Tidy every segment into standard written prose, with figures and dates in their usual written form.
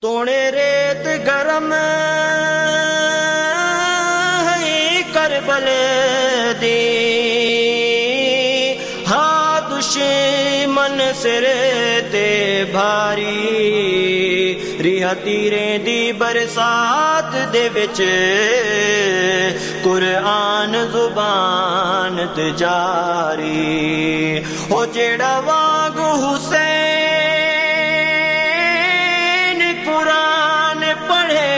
तोड़े रेत गरम है करबल दी, हा दुश्मन सिर ते भारी, रिहा तीरें दी बरसात दे विच कुरान जुबान ते जारी, हो जेड़ा वाग हुसैन कुरान पढ़े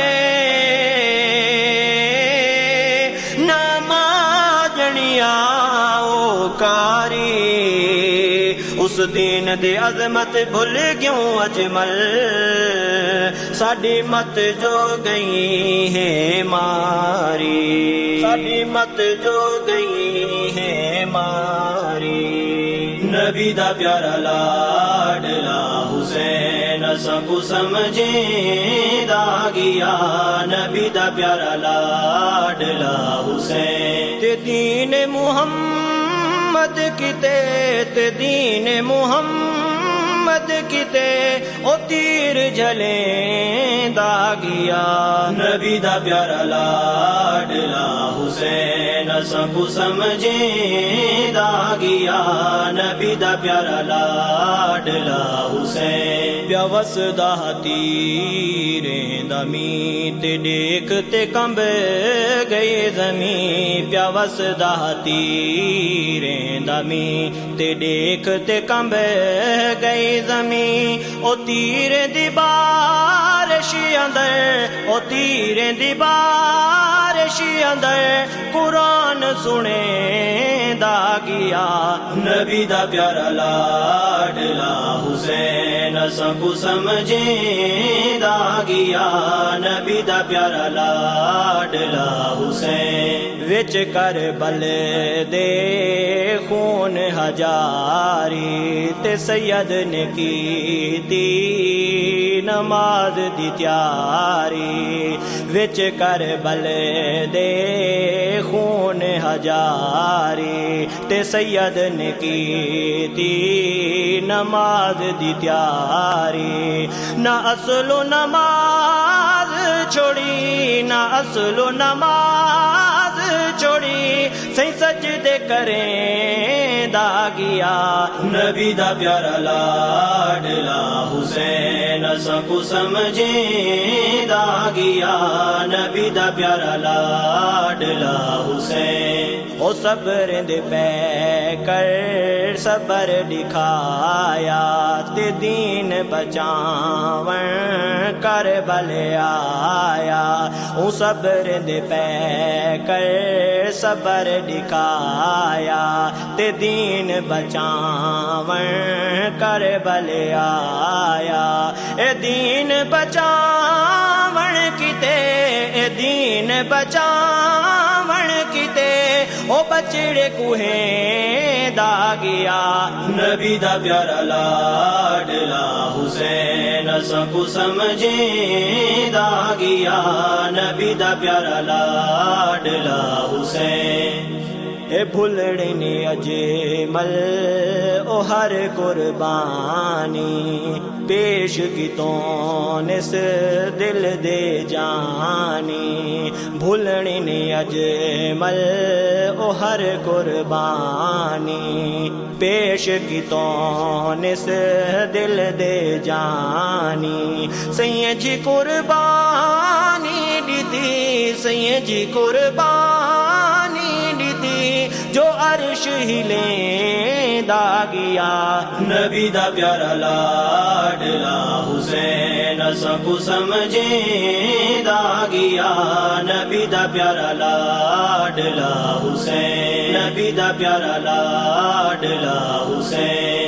नमाजनिया ओ कारी, उस दीन दे अजमत भुल क्यों अजमल, साडी मत जो गई है मारी, साडी मत जो गई है मारी। नबी दा प्यारा लाडला हुसैन सबको समझेंदा गया, नबी दा प्यारा लाडला हुसैन ते दीन मुहम्मद किते, ते दीन मुहम्मद किते ओ तीर जलेंदा गया, नबी दा प्यारा लाडला हुसैन सबको समझेंदा गया, नबी दा प्यारा लाडला हुसैन व्यवसदा तीरें दमी ते देख ते कंब गए जमी, व्यवसदा तीरें दमी ते देख ते कंब गए जमी, ओ तीरें दी बारिश अंदर, ओ तीरें दी बारिश अंदर कुरान सुने दा गया, नबी दा प्यारा लाडला हुसैन सबको समझेंदा गया, नबी दा प्यारा लाडला हुसैन विच करबल दे खून हजारी, ते सैयद ने कीती नमाज दी त्यारी, विच करबल दे खून हजारी, ते सैयद ने कीती नमाज दी त्यारी, ना असलो नमाज छोड़ी, ना असलो नमाज छोड़ी, सही सजदे करें दा गया, नबी दा प्यारा लाडला हुसैन सबको समझेंदा गया, नबी दा प्यारा लाडला हुसैन ओ सब्र दे पैकर सबर दिखाया, ते दीन बचावन करबल आया, ओ सब्र दे पैकर सबर दिखाया, ते दीन बचावन करबल आया, ए दीन बचावन किते, ए दीन बचावन किते ओ बचड़े कुहें दा गया, नबी दा प्यारा लाडला हुसैन सबको समझेंदा गया, नबी दा प्यारा लाडला हुसैन ए भुलड़े ने अजमल ओ हर कुर्बानी, पेश की तो निस दिल दे जानी, भुलने ने अजमल ओ हर कुर्बानी, पेश की तो निस दिल दे जानी, सैयद जी कुर्बानी दीदी, सैयद जी कुर्बानी दीदी, जो अर्श हिले दा गया, नबी दा प्यारा लाडला हुसैन सबको समझेंदा गया, नबी दा प्यारा लाडला हुसैन, नबी दा प्यारा लाडला हुसैन।